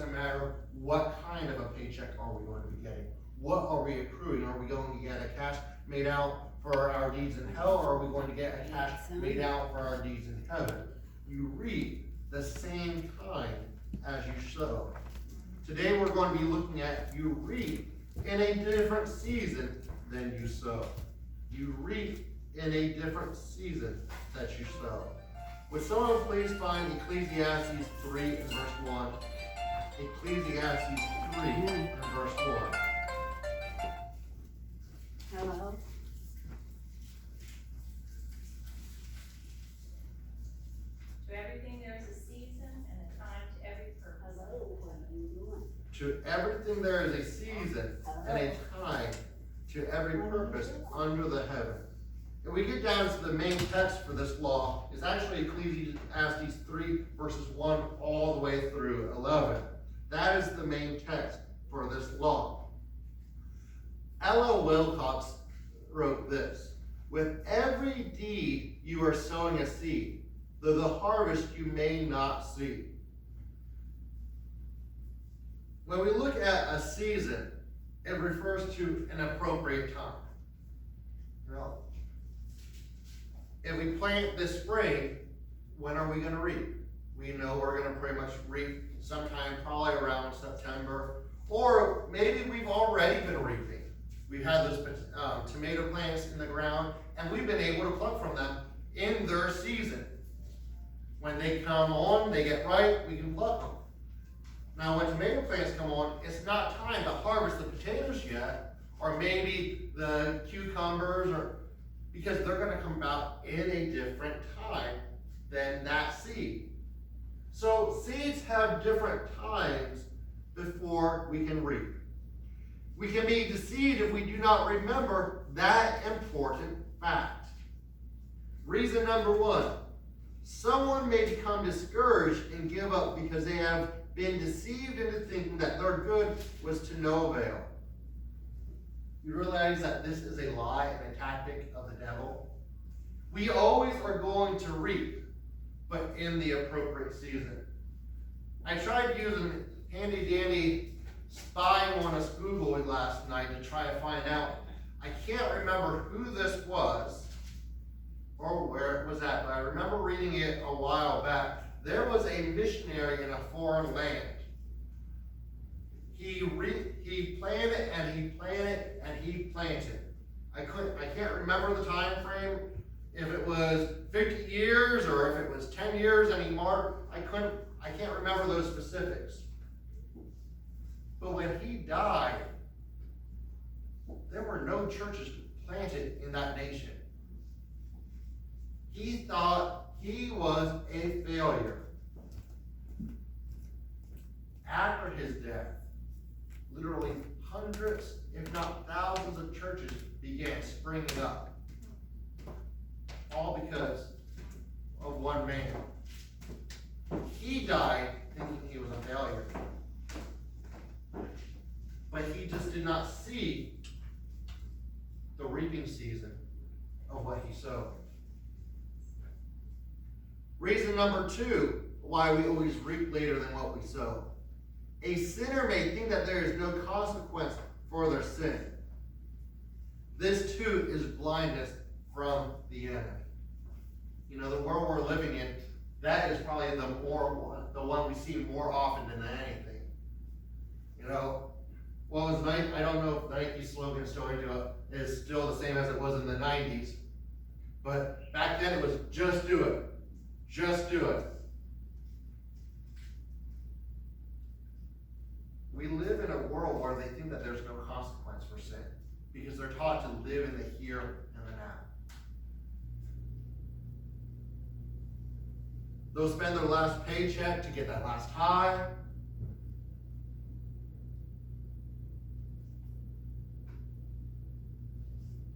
no matter what kind of a paycheck are we going to be getting. What are we accruing? Are we going to get a cash made out for our deeds in hell, or are we going to get a cash made out for our deeds in heaven? You reap the same time as you sow. Today we're going to be looking at you reap in a different season than you sow. You reap in a different season that you sow. Would someone please find Ecclesiastes 3 and verse 1? Ecclesiastes 3 and verse 1. Hello? To everything there is a season and a time to every purpose. Hello, what are you doing? To everything there is a season and a time to every purpose under the heaven. And we get down to the main text for this law. It's actually Ecclesiastes 3 verses 1 all the way through 11. That is the main text for this law. L.L. Wilcox wrote this: with every deed you are sowing a seed, though the harvest you may not see. When we look at a season, it refers to an appropriate time. You know, if we plant this spring, when are we going to reap? We know we're going to pretty much reap sometime probably around September, or maybe we've already been reaping. We've had those tomato plants in the ground, and we've been able to pluck from them in their season. When they come on, they get ripe, we can pluck them. Now, when tomato plants come on, it's not time to harvest the potatoes yet, or maybe the cucumbers, or because they're going to come about in a different time than that seed. So seeds have different times before we can reap. We can be deceived if we do not remember that important fact. Reason number 1, someone may become discouraged and give up because they have been deceived into thinking that their good was to no avail. You realize that this is a lie and a tactic of the devil? We always are going to reap, but in the appropriate season. I tried using handy dandy spying on us Google last night to try to find out. I can't remember who this was or where it was at, but I remember reading it a while back. There was a missionary in a foreign land. He planted and he planted and he planted. I can't remember the time frame, if it was 50 years or if it was 10 years anymore. I can't remember those specifics. But when he died, there were no churches planted in that nation. He thought he was a failure. After his death, literally hundreds, if not thousands of churches began springing up. All because of one man. He died thinking he was a failure. But he just did not see the reaping season of what he sowed. Reason number 2, why we always reap later than what we sow. A sinner may think that there is no consequence for their sin. This too is blindness from the enemy. You know, the world we're living in, that is probably the one we see more often than anything. You know, well, it was Nike, I don't know if Nike's slogan is still the same as it was in the 90s. But back then it was just do it. Just do it. We live in a world where they think that there's no consequence for sin because they're taught to live in the here and the now. They'll spend their last paycheck to get that last high.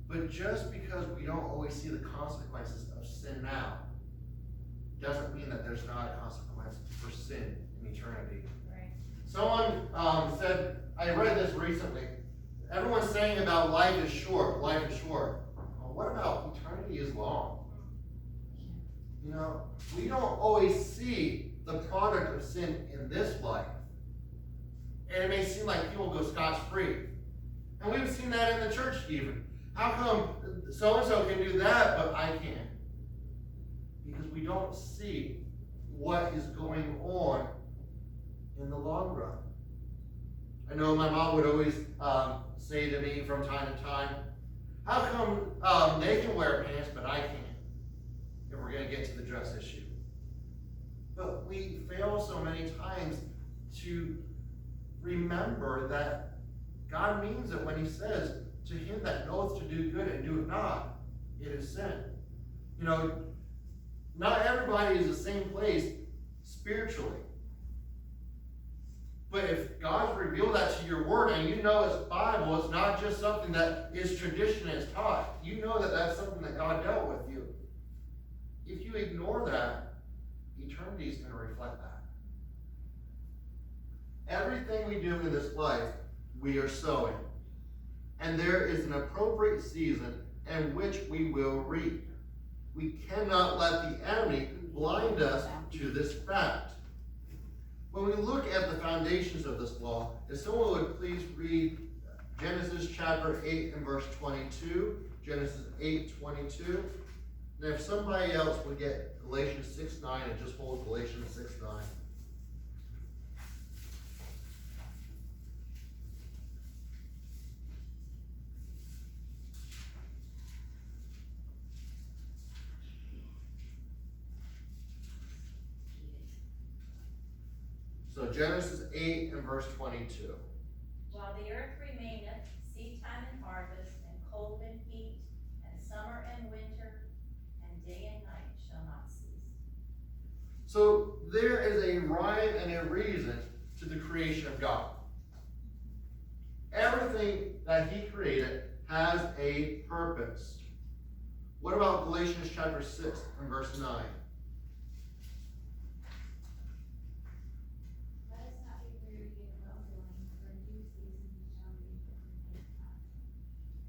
But just because we don't always see the consequences of sin now, doesn't mean that there's not a consequence for sin in eternity. Right. Someone said, I read this recently, everyone's saying about life is short, life is short. Well, what about eternity is long? You know, we don't always see the product of sin in this life. And it may seem like people go scotch-free. And we've seen that in the church even. How come so-and-so can do that, but I can't? Because we don't see what is going on in the long run. I know my mom would always say to me from time to time, how come they can wear pants, but I can't? If we're going to get to the dress issue. But we fail so many times to remember that God means it when he says, to him that knoweth to do good and do it not, it is sin. You know, not everybody is the same place spiritually. But if God's revealed that to your word and you know it's Bible, it's not just something that is tradition and is taught. You know that that's something that God dealt with you. If you ignore that, eternity is going to reflect that. Everything we do in this life, we are sowing. And there is an appropriate season in which we will reap. We cannot let the enemy blind us to this fact. When we look at the foundations of this law, if someone would please read Genesis chapter 8 and verse 22, Genesis 8:22. And if somebody else would get Galatians 6:9 and just hold Galatians 6:9. So Genesis 8 and verse 22. While the earth remaineth, seed time and harvest, and cold and heat, and summer and winter, and day and night shall not cease. So there is a rhyme and a reason to the creation of God. Everything that he created has a purpose. What about Galatians chapter 6 and verse 9?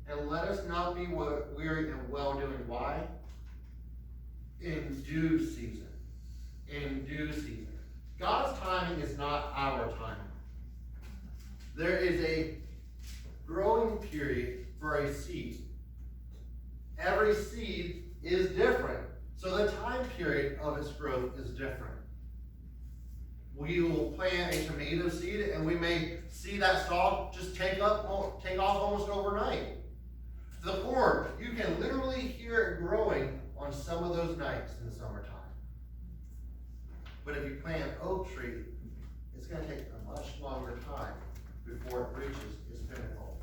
And let us not be weary in well-doing. Why? In due season. In due season. God's timing is not our timing. There is a growing period for a seed. Every seed is different, so the time period of its growth is different. We will plant a tomato seed, and we may see that stalk just take off almost overnight. The corn, you can literally hear it growing on some of those nights in the summertime. But if you plant an oak tree, it's going to take a much longer time before it reaches its pinnacle.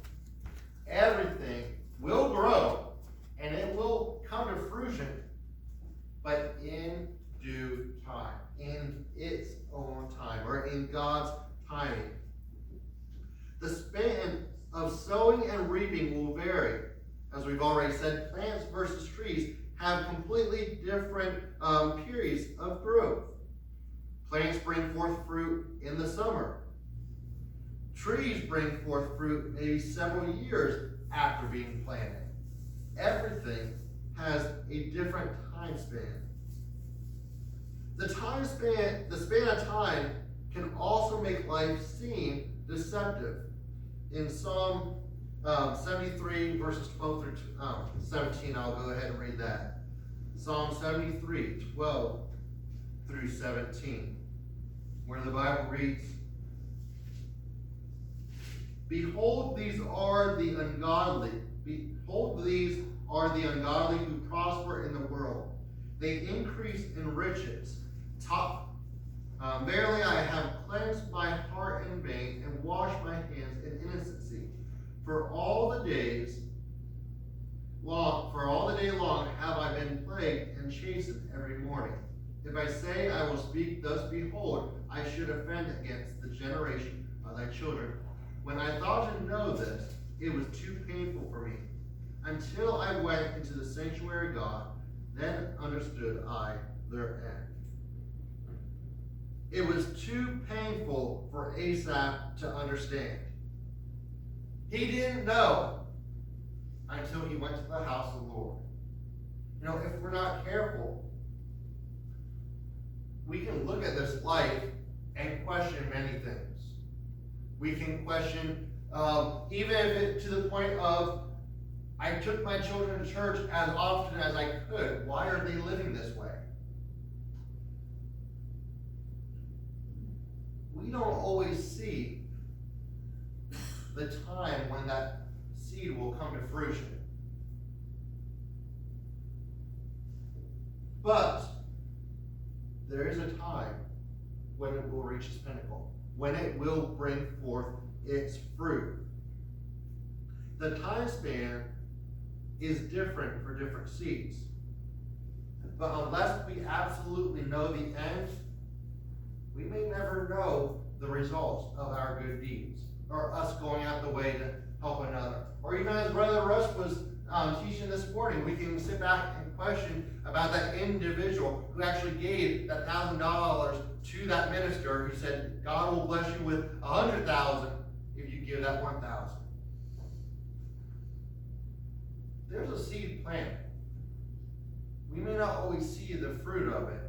Everything will grow, and it will come to fruition, but in due time, in its own time, or in God's timing. The span of sowing and reaping will vary. As we've already said, plants versus trees have completely different periods of growth. Plants bring forth fruit in the summer. Trees bring forth fruit maybe several years after being planted. Everything has a different time span. The span of time can also make life seem deceptive. In Psalm 73 verses 12 through 17, I'll go ahead and read that. Psalm 73, 12 through 17, where the Bible reads, Behold, these are the ungodly. Behold, these are the ungodly who prosper in the world. They increase in riches. Verily I have cleansed my heart in vain and washed my hands in innocency. For all the day long have I been plagued and chastened every morning. If I say I will speak thus, behold, I should offend against the generation of thy children. When I thought to know this, it was too painful for me. Until I went into the sanctuary of God, then understood I their end. It was too painful for Asaph to understand. He didn't know until he went to the house of the Lord. You know, if we're not careful, we can look at this life and question many things. We can question, even if it to the point of, I took my children to church as often as I could. Why are they living this way? We don't always see the time when that seed will come to fruition. But there is a time when it will reach its pinnacle, when it will bring forth its fruit. The time span is different for different seeds. But unless we absolutely know the end, we may never know the results of our good deeds, or us going out the way to help another. Or even as Brother Russ was teaching this morning, we can sit back and question about that individual who actually gave that $1,000 to that minister who said, God will bless you with 100,000 if you give that 1,000. There's a seed planted. We may not always see the fruit of it,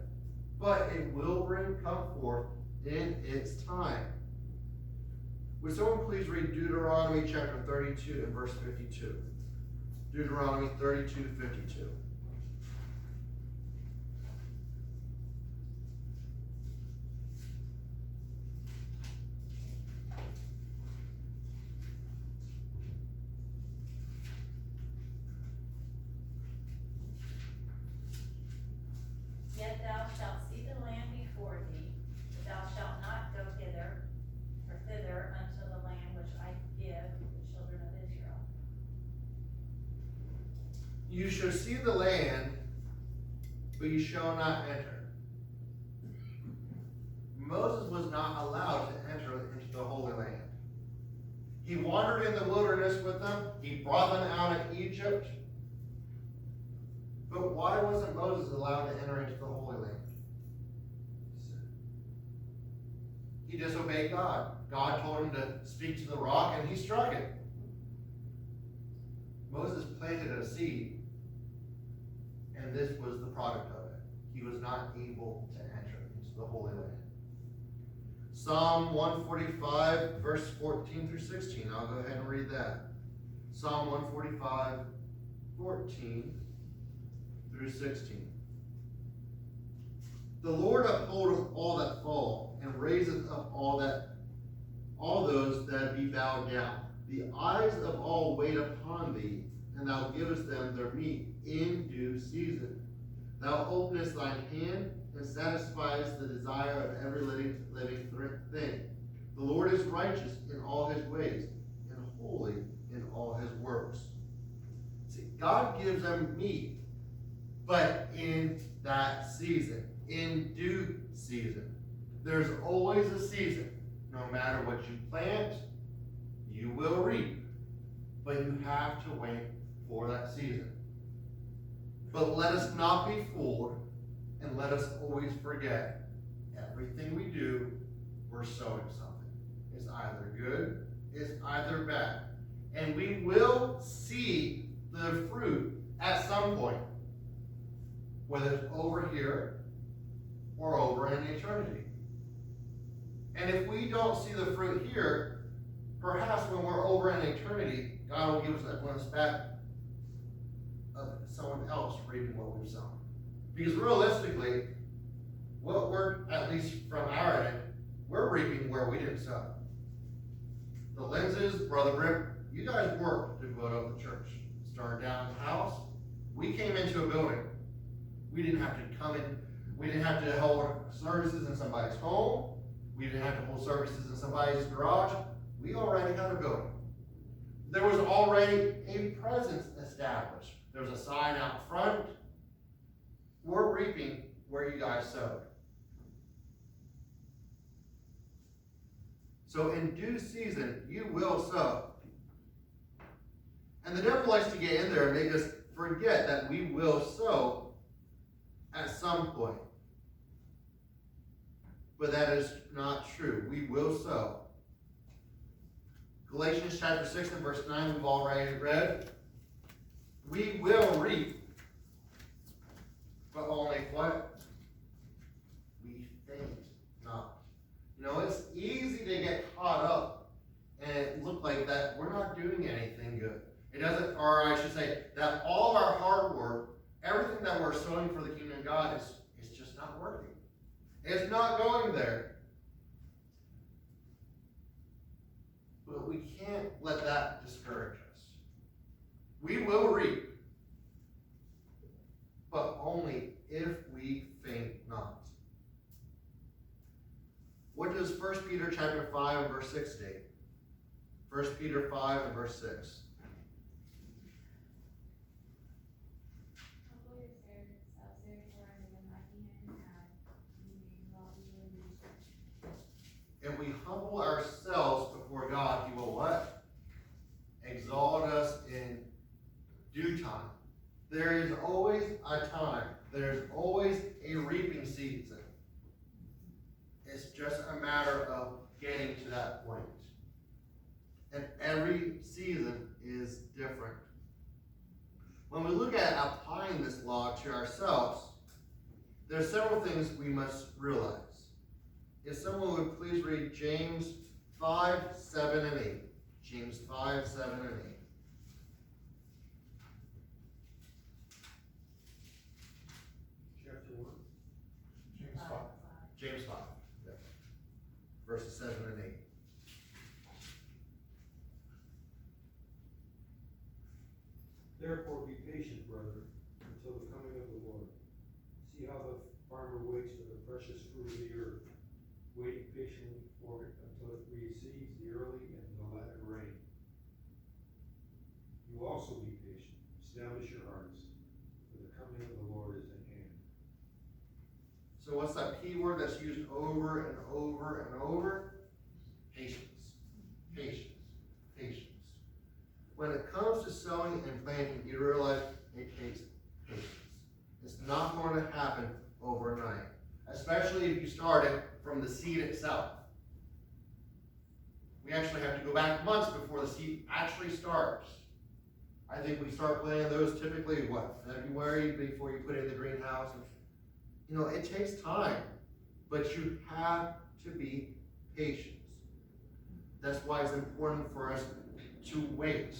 but it will come forth in its time. Would someone please read Deuteronomy chapter 32 and verse 52? Deuteronomy 32 to 52. Yet thou shalt see the land before thee, but thou shalt not go hither or thither unto the land which I give the children of Israel. You shall see the land, but you shall not enter. Moses was not allowed to enter into the Holy Land. He wandered in the wilderness with them. He brought them out of Egypt. But why wasn't Moses allowed to enter into the Holy Land? He disobeyed God. God told him to speak to the rock, and he struck it. Moses planted a seed, and this was the product of it. He was not able to enter into the Holy Land. Psalm 145, verse 14 through 16. I'll go ahead and read that. Psalm 145, 14 through 16. The Lord upholdeth all that fall, and raiseth up all those that be bowed down. The eyes of all wait upon thee, and thou givest them their meat in due season. Thou openest thine hand, and satisfiest the desire of every living thing. The Lord is righteous in all his ways, and holy in all his works. See, God gives them meat, but in that season, in due season. There's always a season. No matter what you plant, you will reap. But you have to wait for that season. But let us not be fooled, and let us always forget, everything we do, we're sowing something. It's either good, it's either bad. And we will see the fruit at some point, whether it's over here or over in eternity. And if we don't see the fruit here, perhaps when we're over in eternity, God will give us that glimpse back of someone else reaping what we've sown. Because realistically, what we're, at least from our end, we're reaping where we didn't sow. The lenses, Brother Brim, you guys worked to build up the church. Started down the house. We came into a building. We didn't have to come in. We didn't have to hold services in somebody's home. We didn't have to hold services in somebody's garage. We already had a building. There was already a presence established. There was a sign out front. We're reaping where you guys sowed. So in due season, you will sow. And the devil likes to get in there and make us forget that we will sow at some point. But that is not true. We will sow. Galatians chapter 6 and verse 9 we've already read. We will reap. But only what? We faint not. You know, it's easy to get caught up and it look like that we're not doing anything good. It doesn't, or I should say, that all of our hard work, everything that we're sowing for the kingdom of God is just not working. It's not going there. But we can't let that discourage us. We will reap, but only if we faint not. What does 1 Peter chapter 5 and verse 6 state? 1 Peter 5 and verse 6. If we humble ourselves before God, He will what? Exalt us in due time. There is always a time. There's always a reaping season. It's just a matter of getting to that point. And every season is different. When we look at applying this law to ourselves, there are several things we must realize. If someone would please read James 5, 7, and 8. James 5, 7, and 8. Chapter 1. James 5. James 5, yep. Verses 7 and 8. Therefore be patient, brethren, until the coming of the Lord. See how the farmer waits for the precious fruit of the earth, waiting patiently for it until it receives the early and the latter rain. You also be patient, establish your hearts, for the coming of the Lord is at hand. So what's that P word that's used over and over and over? Patience. Patience. Patience. When it comes to sowing and planting, you realize it takes patience. It's not going to happen overnight, especially if you start it from the seed itself. We actually have to go back months before the seed actually starts. I think we start planting those typically, February, before you put it in the greenhouse. You know, it takes time, but you have to be patient. That's why it's important for us to wait,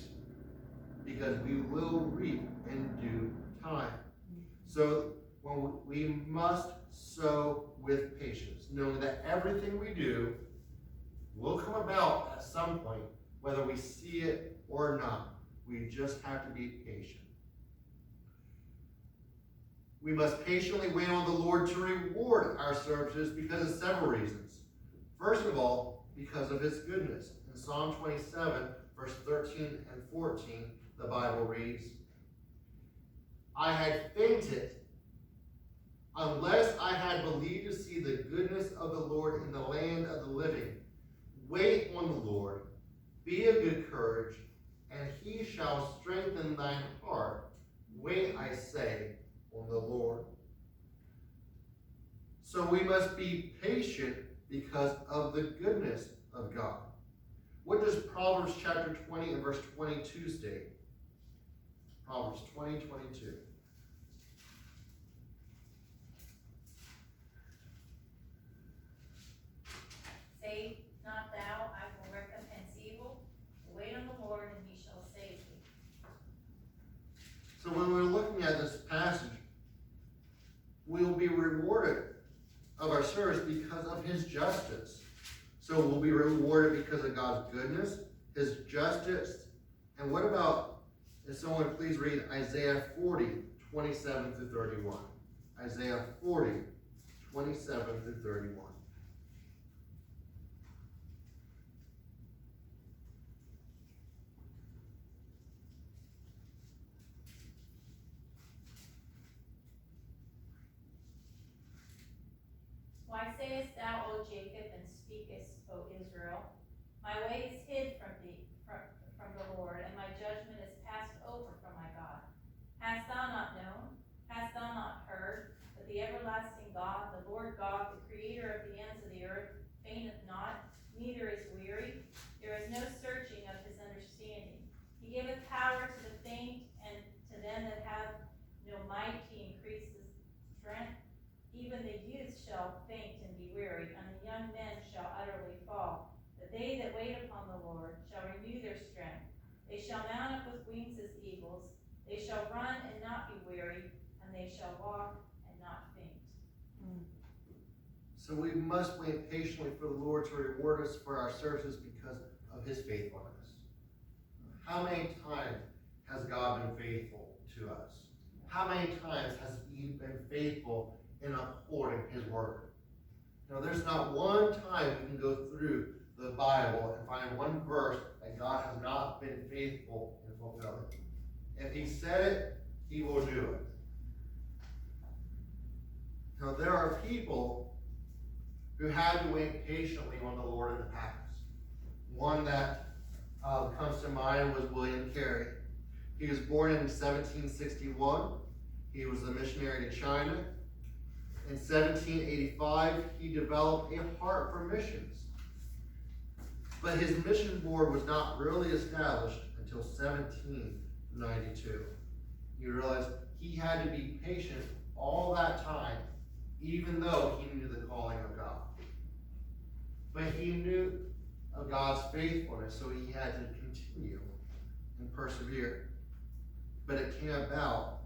because we will reap in due time. So when we must sow with patience, knowing that everything we do will come about at some point, whether we see it or not. We just have to be patient. We must patiently wait on the Lord to reward our services because of several reasons. First of all, because of His goodness. In Psalm 27, verse 13 and 14, the Bible reads, I had fainted unless I had believed to see the goodness of the Lord in the land of the living. Wait on the Lord, be of good courage, and He shall strengthen thine heart. Wait, I say, on the Lord. So we must be patient because of the goodness of God. What does Proverbs chapter 20 and verse 22 state? Proverbs 20, 22. Say not thou, I will recompense evil. Wait on the Lord, and He shall save thee. So when we're looking at this passage, we will be rewarded of our service because of His justice. So we'll be rewarded because of God's goodness, His justice. And what about, if someone would please read Isaiah 40, 27 through 31. Isaiah 40, 27 through 31. Why sayest thou, O Jacob, and speakest, O Israel? My way is hid from thee, from the Lord, and my judgment is passed over from my God. Hast thou not known? Hast thou not heard? That the everlasting God, the Lord God, the creator of the ends of the earth, fainteth not, neither is weary. There is no searching of His understanding. He giveth power to the faint, and to them that have no might He increases strength. Even the youth shall faint and be weary, and the young men shall utterly fall. They shall mount up with wings as eagles. They shall run and not be weary, and they shall walk and not faint. So we must wait patiently for the Lord to reward us for our services because of his faithfulness. How many times has God been faithful to us? How many times has he been faithful in upholding his word? You know, there's not one time we can go through the Bible and find one verse that God has not been faithful in fulfilling. If he said it, he will do it. Now, there are people who had to wait patiently on the Lord in the past. One that comes to mind was William Carey. He was born in 1761. He was a missionary to China. In 1785, he developed a heart for missions. But his mission board was not really established until 1792. You realize he had to be patient all that time, even though he knew the calling of God. But he knew of God's faithfulness, so he had to continue and persevere. But it came about,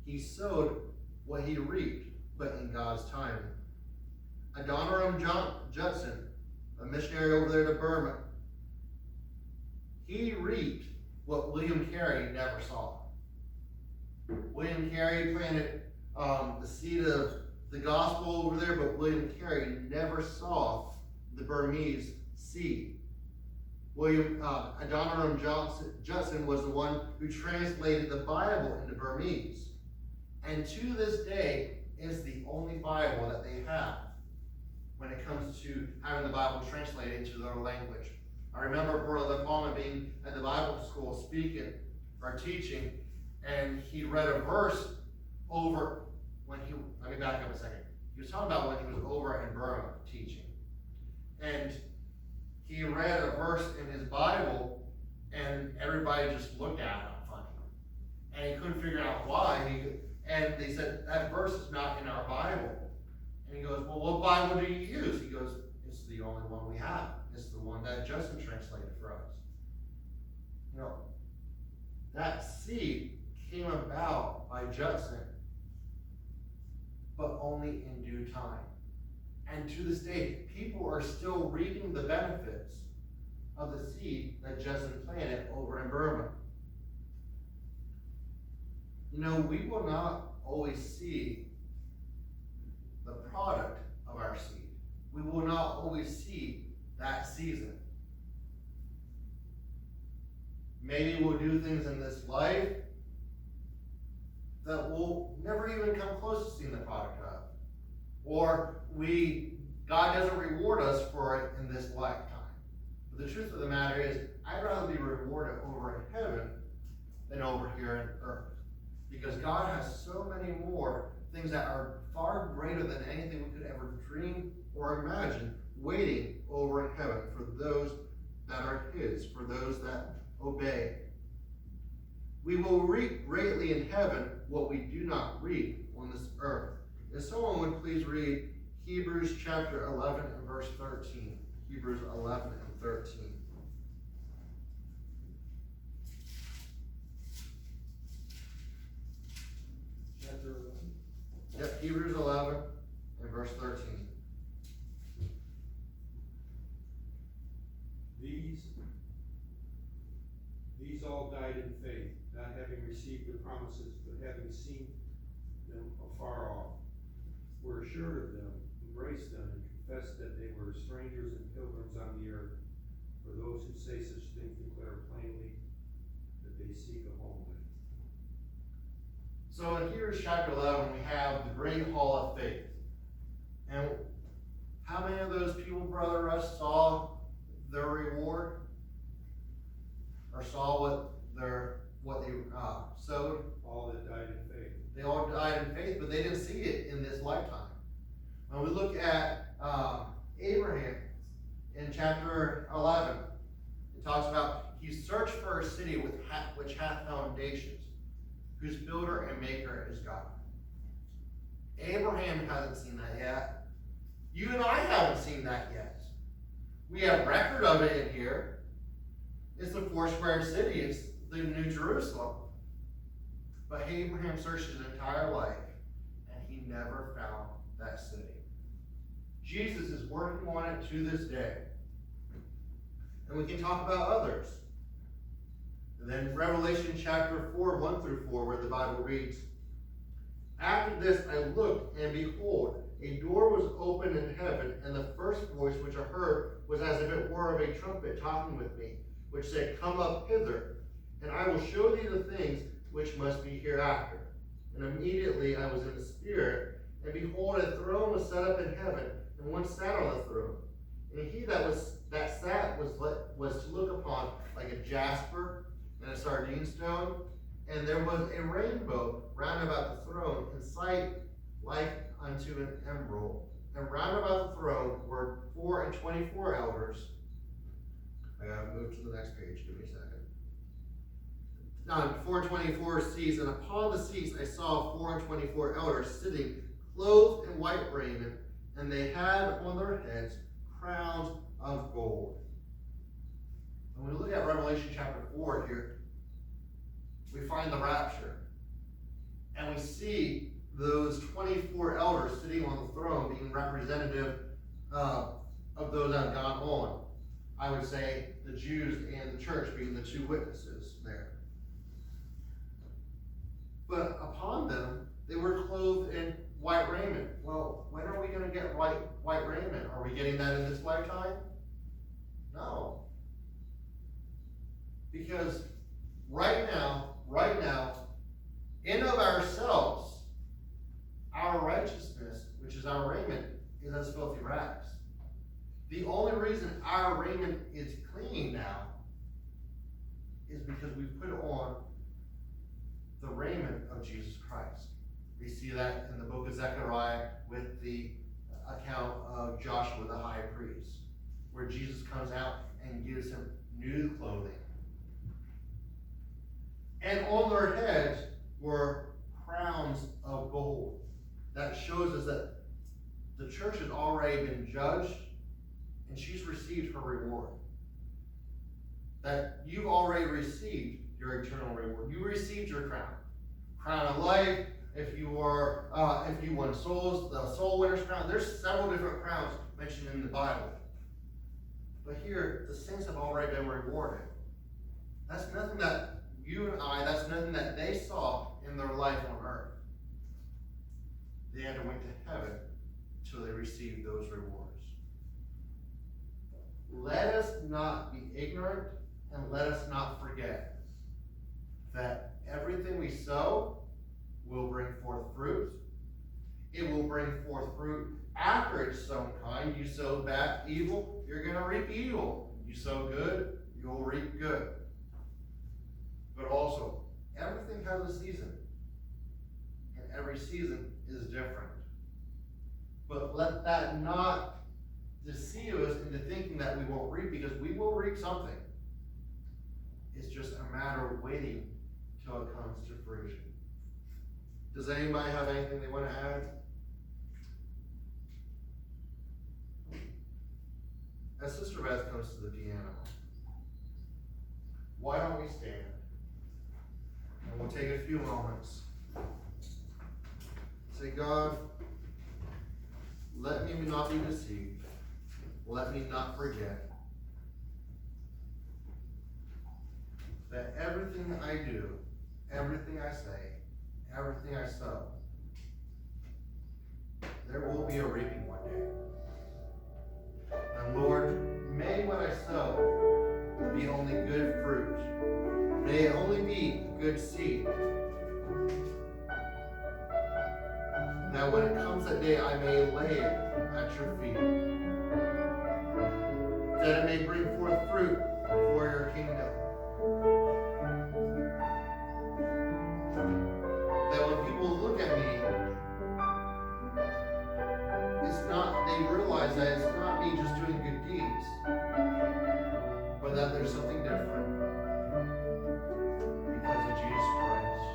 he sowed what he reaped, but in God's timing. Adoniram Judson, a missionary over there to Burma, he reaped what William Carey never saw. William Carey planted the seed of the gospel over there, but William Carey never saw the Burmese seed. Adoniram Judson was the one who translated the Bible into Burmese. And to this day, it's the only Bible that they have when it comes to having the Bible translated into their language. I remember Brother Palmer being at the Bible school speaking or teaching, and he read a verse over when he, let me back up a second. He was talking about when he was over in Burma teaching. And he read a verse in his Bible, and everybody just looked at him funny. And he couldn't figure out why. And they said, that verse is not in our Bible. And he goes, well, what Bible do you use? He goes, it's the only one we have. It's the one that Justin translated for us. You know, that seed came about by Judson, but only in due time. And to this day, people are still reaping the benefits of the seed that Judson planted over in Burma. You know, we will not always see the product of our seed. We will not always see that season. Maybe we'll do things in this life that we'll never even come close to seeing the product of. Or God doesn't reward us for it in this lifetime. But the truth of the matter is, I'd rather be rewarded over in heaven than over here on earth. Because God has so many more things that are far greater than anything we could ever dream or imagine waiting over in heaven for those that are his, for those that obey. We will reap greatly in heaven what we do not reap on this earth. If someone would please read Hebrews chapter 11 and verse 13. Hebrews 11 and 13. Chapter 11. Yep, Hebrews 11 and verse 13. These all died in faith, not having received the promises, but having seen them afar off, were assured of them, embraced them, and confessed that they were strangers and pilgrims on the earth. For those who say such things declare plainly that they seek a homeland. So in Hebrews chapter 11, we have the great hall of faith. And how many of those people, Brother Russ, saw their reward? Or saw what they sowed? All that died in faith. They all died in faith, but they didn't see it in this lifetime. When we look at Abraham in chapter 11, it talks about he searched for a city which hath foundations, whose builder and maker is God. Abraham hasn't seen that yet. You and I haven't seen that yet. We have record of it in here. It's the four square city. It's the New Jerusalem. But Abraham searched his entire life, and he never found that city. Jesus is working on it to this day. And we can talk about others. And then Revelation chapter 4, 1 through 4, where the Bible reads, "After this I looked, and behold, a door was opened in heaven, and the first voice which I heard was as if it were of a trumpet talking with me, which said, Come up hither, and I will show thee the things which must be hereafter. And immediately I was in the Spirit, and behold, a throne was set up in heaven, and one sat on the throne. And he that sat was to look upon like a jasper and a sardine stone, and there was a rainbow round about the throne, in sight like unto an emerald. And round about the throne were 24 elders. I gotta move to the next page, give me a second. 424 seats, and upon the seats I saw 424 elders sitting, clothed in white raiment, and they had on their heads crowns of gold. When we look at Revelation chapter 4 here, we find the rapture. And we see those 24 elders sitting on the throne being representative of those that have gone on. I would say the Jews and the church being the two witnesses there. But upon them, they were clothed in white raiment. Well, when are we going to get white raiment? Are we getting that in this lifetime? No. Because right now, in of ourselves, our righteousness, which is our raiment, is as filthy rags. The only reason our raiment is clean now is because we put on the raiment of Jesus Christ. We see that in the book of Zechariah with the account of Joshua the high priest, where Jesus comes out and gives him new clothing. And on their heads were crowns of gold. That shows us that the church has already been judged and she's received her reward. That you've already received your eternal reward. You received your crown. Crown of life, if you won souls, the soul winner's crown. There's several different crowns mentioned in the Bible. But here, the saints have already been rewarded. That's nothing that that's nothing that they saw in their life on earth. They had to wait to heaven until they received those rewards. Let us not be ignorant, and let us not forget that everything we sow will bring forth fruit. It will bring forth fruit after it's sown kind. You sow bad, evil, you're going to reap evil. You sow good, you'll reap good. But also, everything has a season. And every season is different. But let that not deceive us into thinking that we won't reap, because we will reap something. It's just a matter of waiting till it comes to fruition. Does anybody have anything they want to add? As Sister Beth comes to the piano, why don't we stand? And we'll take a few moments. Say, God, let me not be deceived. Let me not forget that everything I do, everything I say, everything I sow, there will be a reaping one day. And Lord, may what I sow be only good fruit. May it only be good seed. That when it comes that day, I may lay it at your feet. That it may bring forth fruit for your kingdom. That when people look at me, they realize that it's not me just doing good deeds, but that there's something different because of Jesus Christ.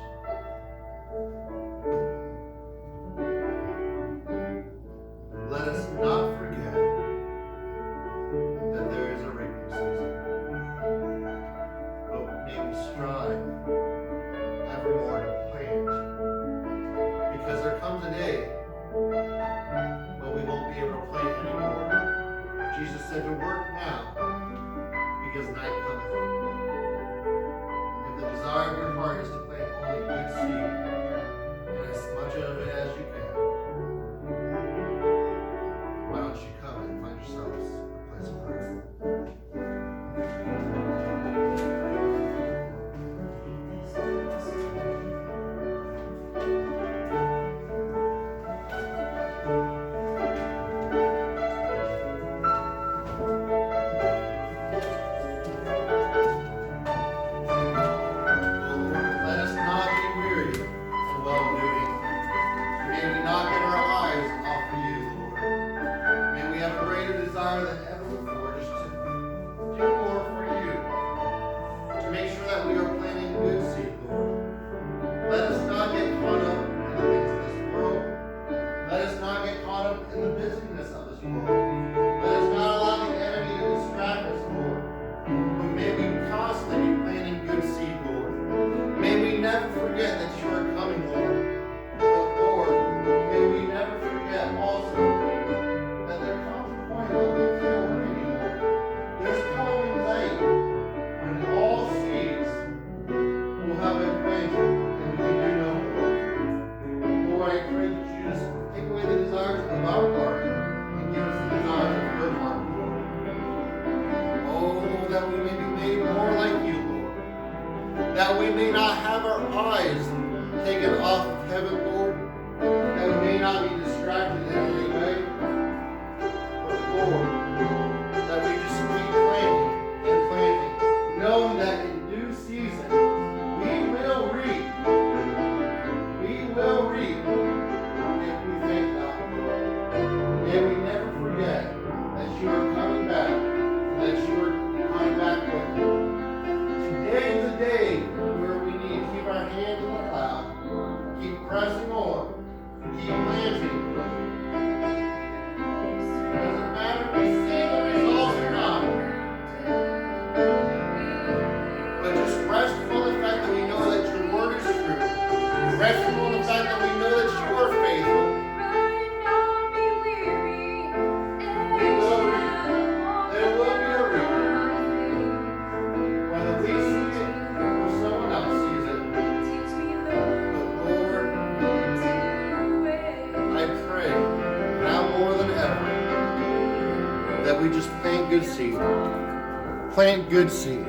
Let us not forget that there is a reaping season. because night cometh. If the desire of your heart is to plant only good seed, and as much of it as you can, why don't you come and find yourselves a place of prayer? Let us not be weary in well-doing. May we not get our eyes off of you, Lord. May we have a greater desire than ever before just to do more for you. To make sure that we are planting good seed, Lord. Let us not get caught up in the things of this world. Let us not get caught up in the busyness of this world. Let us not allow the enemy to distract us, Lord. But may we constantly be planting good seed, Lord. May we never forget that you are coming, Lord. But Lord, may we never forget also that there comes a point when we feel we're anymore. There's coming a day when all seeds will have been planted and we can do no more. Lord, I pray that you just take away the desires of our heart and give us the desires of your heart, Lord. Oh, that we may be made more like you, Lord. That we may not have our eyes taken off of heaven, Lord. That we may not be distracted in any way. But Lord, that we just keep planting and planting, knowing that in due season we will reap. We will reap if we faint not, Lord. May we never forget that you are coming back, and that you are coming back quickly. Today is the day where we need to keep our hands in the plow, keep pressing on, keep planting. It doesn't matter if we see the results or not, but just resting on the fact that we know that your word is true. Resting on the fact that we know that you are faithful. We will reap. There will be a reaping. Whether we see it or someone else sees it. But Lord, I pray now more than ever that we just plant good seed. Plant good seed.